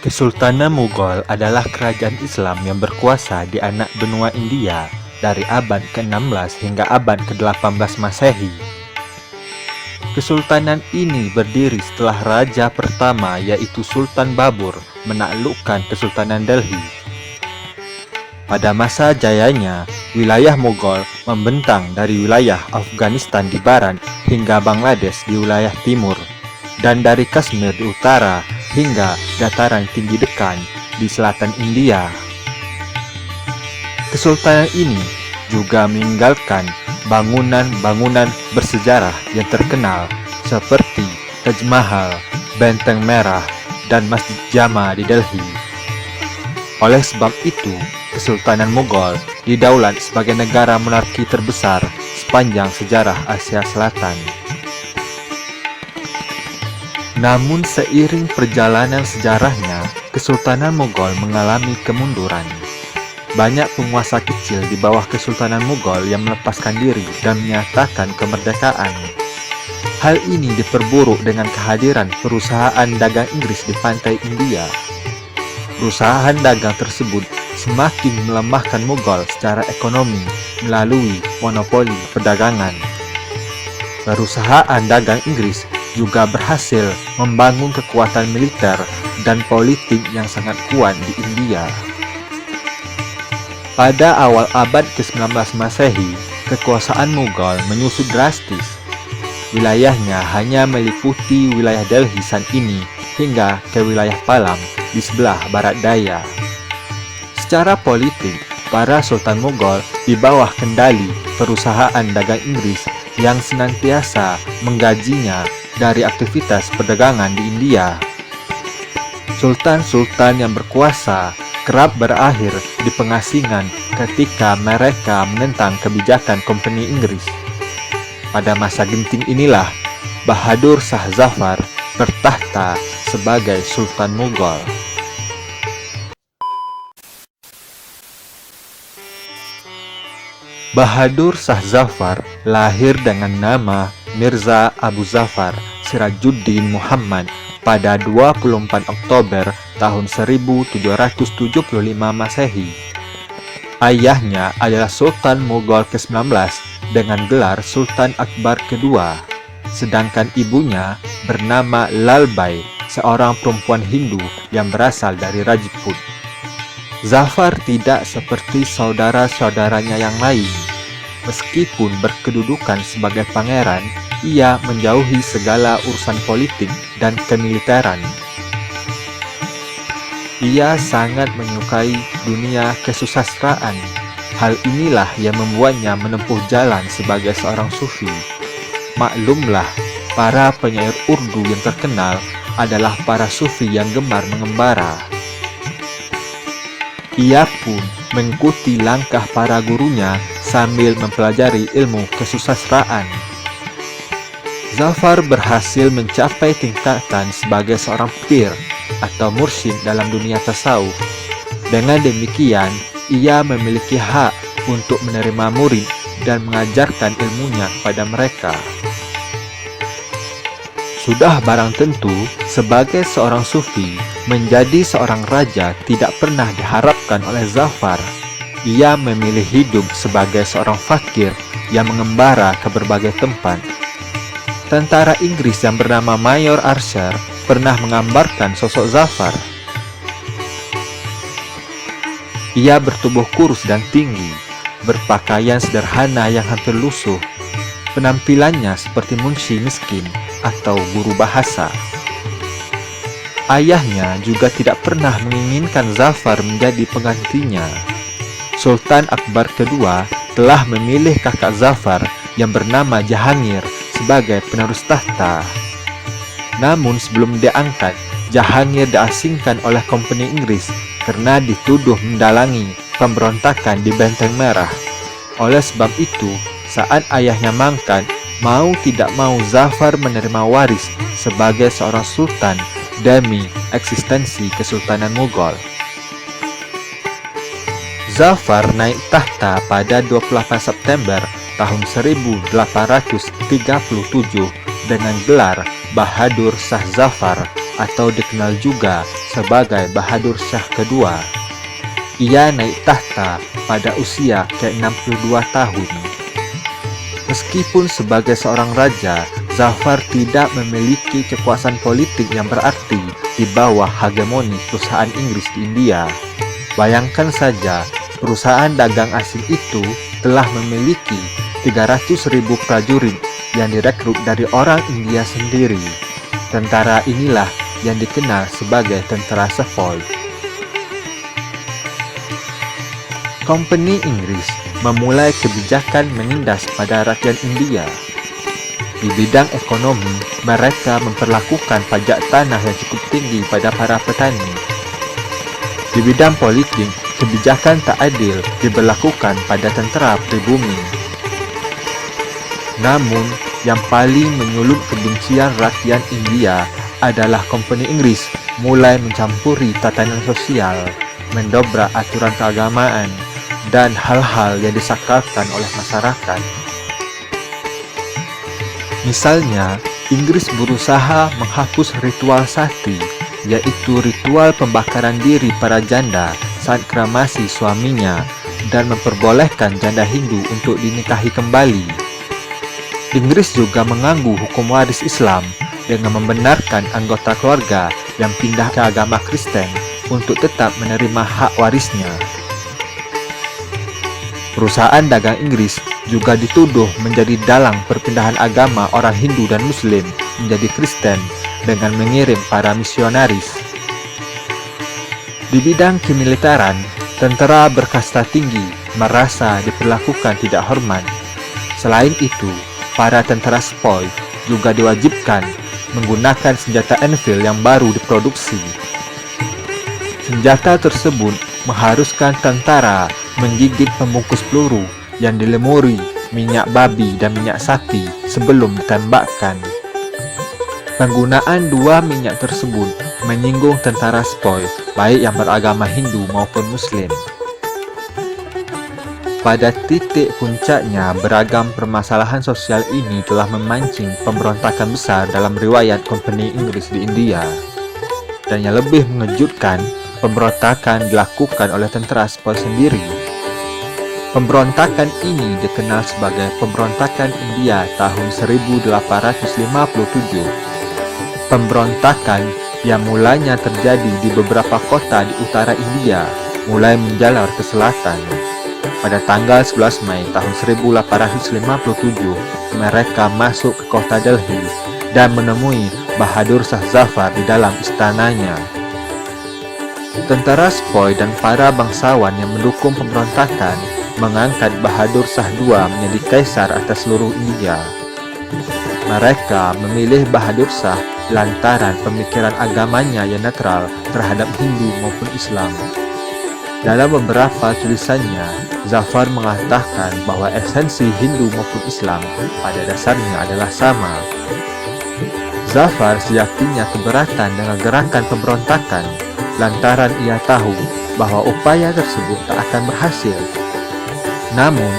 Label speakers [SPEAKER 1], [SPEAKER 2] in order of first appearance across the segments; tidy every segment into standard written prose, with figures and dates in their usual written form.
[SPEAKER 1] Kesultanan Mughal adalah kerajaan Islam yang berkuasa di anak benua India dari abad ke-16 hingga abad ke-18 Masehi. Kesultanan ini berdiri setelah raja pertama yaitu Sultan Babur menaklukkan Kesultanan Delhi. Pada masa jayanya, wilayah Mughal membentang dari wilayah Afghanistan di barat hingga Bangladesh di wilayah timur, dan dari Kashmir di utara hingga dataran tinggi Deccan di selatan India. Kesultanan ini juga meninggalkan bangunan-bangunan bersejarah yang terkenal seperti Taj Mahal, Benteng Merah, dan Masjid Jama di Delhi. Oleh sebab itu, Kesultanan Mughal didaulat sebagai negara monarki terbesar sepanjang sejarah Asia Selatan. Namun seiring perjalanan sejarahnya, Kesultanan Mughal mengalami kemunduran. Banyak penguasa kecil di bawah Kesultanan Mughal yang melepaskan diri dan menyatakan kemerdekaan. Hal ini diperburuk dengan kehadiran perusahaan dagang Inggris di pantai India. Perusahaan dagang tersebut semakin melemahkan Mughal secara ekonomi melalui monopoli perdagangan. Perusahaan dagang Inggris juga berhasil membangun kekuatan militer dan politik yang sangat kuat di India. Pada awal abad ke-19 Masehi, kekuasaan Mughal menyusut drastis. Wilayahnya hanya meliputi wilayah Delhi saat ini hingga ke wilayah Palam di sebelah barat daya. Secara politik, para Sultan Mughal di bawah kendali perusahaan dagang Inggris yang senantiasa menggajinya dari aktivitas perdagangan di India. Sultan-sultan yang berkuasa kerap berakhir di pengasingan ketika mereka menentang kebijakan Kompeni Inggris. Pada masa genting inilah Bahadur Shah Zafar bertahta sebagai Sultan Mughal. Bahadur Shah Zafar lahir dengan nama Mirza Abu Zafar Sirajuddin Muhammad pada 24 Oktober tahun 1775 Masehi. Ayahnya adalah Sultan Mughal ke-19 dengan gelar Sultan Akbar kedua, sedangkan ibunya bernama Lalbai, seorang perempuan Hindu yang berasal dari Rajput. Zafar tidak seperti saudara-saudaranya yang lain. Meskipun berkedudukan sebagai pangeran, ia menjauhi segala urusan politik dan kemiliteran. Ia sangat menyukai dunia kesusastraan. Hal inilah yang membuatnya menempuh jalan sebagai seorang sufi. Maklumlah, para penyair Urdu yang terkenal adalah para sufi yang gemar mengembara. Ia pun mengikuti langkah para gurunya sambil mempelajari ilmu kesusastraan. Zafar berhasil mencapai tingkatan sebagai seorang pir atau mursyid dalam dunia tasawuf. Dengan demikian, ia memiliki hak untuk menerima murid dan mengajarkan ilmunya kepada mereka. Sudah barang tentu, sebagai seorang sufi, menjadi seorang raja tidak pernah diharapkan oleh Zafar. Ia memilih hidup sebagai seorang fakir yang mengembara ke berbagai tempat. Tentara Inggris yang bernama Mayor Archer pernah menggambarkan sosok Zafar. Ia bertubuh kurus dan tinggi, berpakaian sederhana yang hampir lusuh. Penampilannya seperti munshi miskin atau guru bahasa. Ayahnya juga tidak pernah menginginkan Zafar menjadi penggantinya. Sultan Akbar kedua telah memilih kakak Zafar yang bernama Jahangir sebagai penerus tahta. Namun sebelum diangkat, Jahangir diasingkan oleh Kompeni Inggris karena dituduh mendalangi pemberontakan di Benteng Merah. Oleh sebab itu, saat ayahnya mangkat, mau tidak mau Zafar menerima waris sebagai seorang sultan demi eksistensi Kesultanan Mughal. Zafar naik tahta pada 28 September tahun 1837 dengan gelar Bahadur Shah Zafar atau dikenal juga sebagai Bahadur Shah kedua. Ia naik tahta pada usia ke-62 tahun. Meskipun sebagai seorang raja, Zafar tidak memiliki kekuasaan politik yang berarti di bawah hegemoni perusahaan Inggris di India. Bayangkan saja, perusahaan dagang asing itu telah memiliki 300.000 prajurit yang direkrut dari orang India sendiri. Tentara inilah yang dikenal sebagai tentara Sepoy. Kompeni Inggris memulai kebijakan menindas pada rakyat India. Di bidang ekonomi, mereka memperlakukan pajak tanah yang cukup tinggi pada para petani. Di bidang politik, kebijakan tak adil diberlakukan pada tentera pribumi. Namun, yang paling menyulut kebencian rakyat India adalah kompeni Inggris mulai mencampuri tatanan sosial, mendobrak aturan keagamaan, dan hal-hal yang disakralkan oleh masyarakat. Misalnya, Inggris berusaha menghapus ritual sati, yaitu ritual pembakaran diri para janda saat kremasi suaminya, dan memperbolehkan janda Hindu untuk dinikahi kembali. Inggris juga mengganggu hukum waris Islam dengan membenarkan anggota keluarga yang pindah ke agama Kristen untuk tetap menerima hak warisnya. Perusahaan dagang Inggris juga dituduh menjadi dalang perpindahan agama orang Hindu dan Muslim menjadi Kristen dengan mengirim para misionaris. Di bidang kemiliteran, tentara berkasta tinggi merasa diperlakukan tidak hormat. Selain itu, para tentara Sepoy juga diwajibkan menggunakan senjata Enfield yang baru diproduksi. Senjata tersebut mengharuskan tentara menggigit pembungkus peluru yang dilemuri minyak babi dan minyak sapi sebelum ditembakkan. Penggunaan dua minyak tersebut menyinggung tentara Sepoy, baik yang beragama Hindu maupun Muslim. Pada titik puncaknya, beragam permasalahan sosial ini telah memancing pemberontakan besar dalam riwayat kompeni Inggris di India. Dan yang lebih mengejutkan, pemberontakan dilakukan oleh tentara Sepoy sendiri. Pemberontakan ini dikenal sebagai Pemberontakan India tahun 1857. Pemberontakan yang mulanya terjadi di beberapa kota di utara India, mulai menjalar ke selatan. Pada tanggal 11 Mei tahun 1857, mereka masuk ke kota Delhi dan menemui Bahadur Shah Zafar di dalam istananya. Tentara Sepoy dan para bangsawan yang mendukung pemberontakan mengangkat Bahadur Shah II menjadi kaisar atas seluruh India. Mereka memilih Bahadur Shah lantaran pemikiran agamanya yang netral terhadap Hindu maupun Islam. Dalam beberapa tulisannya, Zafar mengatakan bahwa esensi Hindu maupun Islam pada dasarnya adalah sama. Zafar sejatinya keberatan dengan gerakan pemberontakan lantaran ia tahu bahwa upaya tersebut tak akan berhasil. Namun,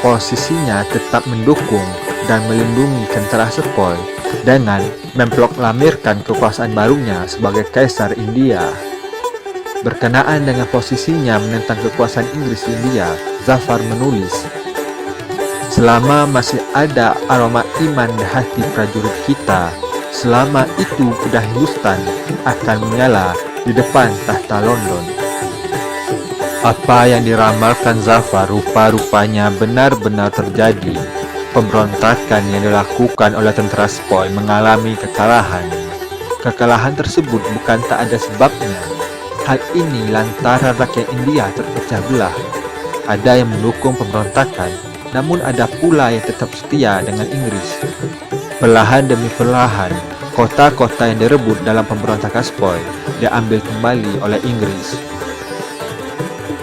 [SPEAKER 1] posisinya tetap mendukung dan melindungi tentara Sepoy dengan memproklamirkan kekuasaan barunya sebagai Kaisar India. Berkenaan dengan posisinya menentang kekuasaan Inggris di India, Zafar menulis, "Selama masih ada aroma iman di hati prajurit kita, selama itu kuda Hindustan akan menyala di depan tahta London." Apa yang diramalkan Zafar rupa-rupanya benar-benar terjadi. Pemberontakan yang dilakukan oleh tentara Sepoy mengalami kekalahan. Kekalahan tersebut bukan tak ada sebabnya. Hal ini lantaran rakyat India terpecah belah. Ada yang mendukung pemberontakan, namun ada pula yang tetap setia dengan Inggris. Perlahan demi perlahan, kota-kota yang direbut dalam pemberontakan Sepoy diambil kembali oleh Inggris.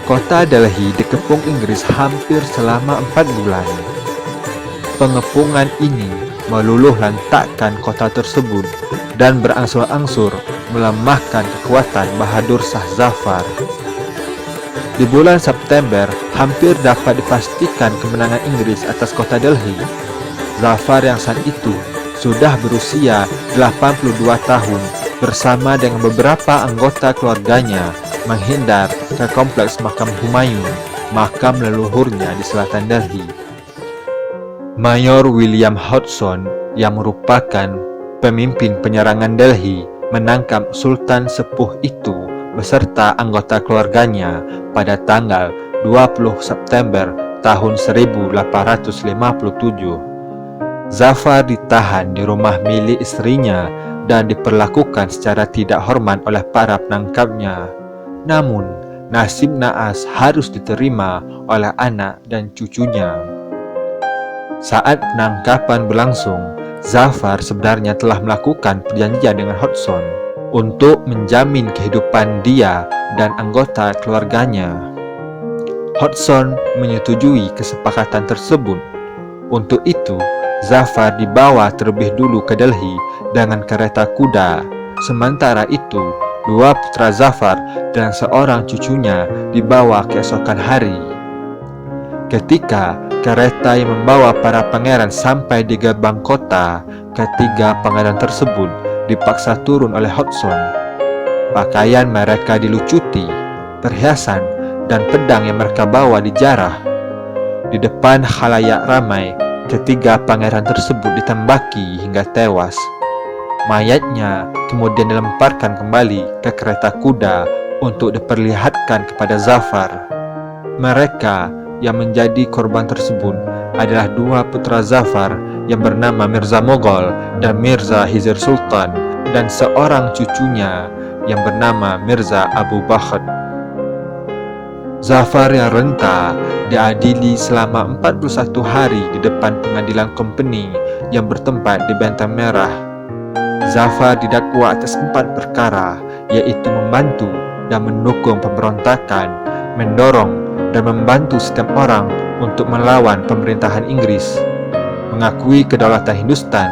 [SPEAKER 1] Kota Delhi dikepung Inggris hampir selama 4 bulan. Pengepungan ini meluluh lantakkan kota tersebut dan berangsur-angsur melemahkan kekuatan Bahadur Shah Zafar. Di bulan September, hampir dapat dipastikan kemenangan Inggris atas kota Delhi. Zafar yang saat itu sudah berusia 82 tahun bersama dengan beberapa anggota keluarganya menghindar ke kompleks makam Humayun, makam leluhurnya di selatan Delhi. Mayor William Hodgson yang merupakan pemimpin penyerangan Delhi menangkap Sultan Sepuh itu beserta anggota keluarganya pada tanggal 20 September tahun 1857. Zafar ditahan di rumah milik istrinya dan diperlakukan secara tidak hormat oleh para penangkapnya. Namun, nasib naas harus diterima oleh anak dan cucunya. Saat penangkapan berlangsung, Zafar sebenarnya telah melakukan perjanjian dengan Hodgson untuk menjamin kehidupan dia dan anggota keluarganya. Hodgson menyetujui kesepakatan tersebut. Untuk itu, Zafar dibawa terlebih dulu ke Delhi dengan kereta kuda. Sementara itu, dua putra Zafar dan seorang cucunya dibawa keesokan hari. Ketika kereta yang membawa para pangeran sampai di gerbang kota, ketiga pangeran tersebut dipaksa turun oleh Hodgson. Pakaian mereka dilucuti, perhiasan dan pedang yang mereka bawa dijarah. Di depan khalayak ramai, ketiga pangeran tersebut ditembaki hingga tewas. Mayatnya kemudian dilemparkan kembali ke kereta kuda untuk diperlihatkan kepada Zafar. Mereka yang menjadi korban tersebut adalah dua putra Zafar yang bernama Mirza Moghol dan Mirza Hizr Sultan, dan seorang cucunya yang bernama Mirza Abu Bakr. Zafar yang renta diadili selama 41 hari di depan pengadilan company yang bertempat di Benteng Merah. Zafar didakwa atas 4 perkara, yaitu membantu dan mendukung pemberontakan, mendorong dan membantu setiap orang untuk melawan pemerintahan Inggris, mengakui kedaulatan Hindustan,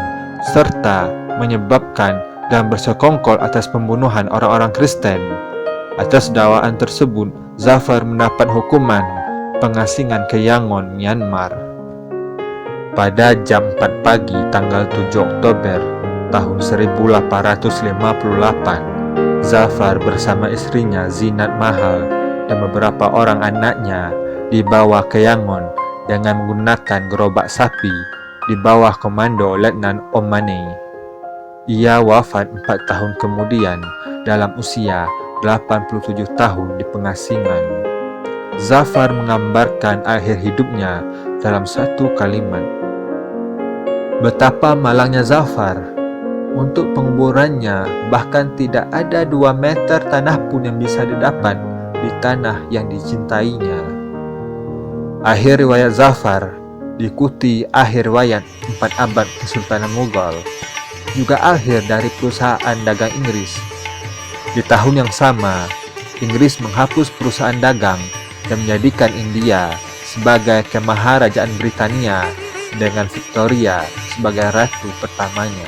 [SPEAKER 1] serta menyebabkan dan bersekongkol atas pembunuhan orang-orang Kristen. Atas dakwaan tersebut, Zafar mendapat hukuman pengasingan ke Yangon, Myanmar. Pada jam 4 pagi tanggal 7 Oktober tahun 1858, Zafar bersama istrinya Zinat Mahal dan beberapa orang anaknya dibawa ke Yangon dengan menggunakan gerobak sapi di bawah komando Letnan Ommane. Ia wafat 4 tahun kemudian dalam usia 87 tahun di pengasingan. Zafar menggambarkan akhir hidupnya dalam satu kalimat. Betapa malangnya Zafar. Untuk penguburannya bahkan tidak ada 2 meter tanah pun yang bisa didapat di tanah yang dicintainya. Akhir riwayat Zafar diikuti akhir riwayat 4 abad Kesultanan Mughal, juga akhir dari perusahaan dagang Inggris. Di tahun yang sama, Inggris menghapus perusahaan dagang dan menjadikan India sebagai kemaharajaan Britania dengan Victoria sebagai ratu pertamanya.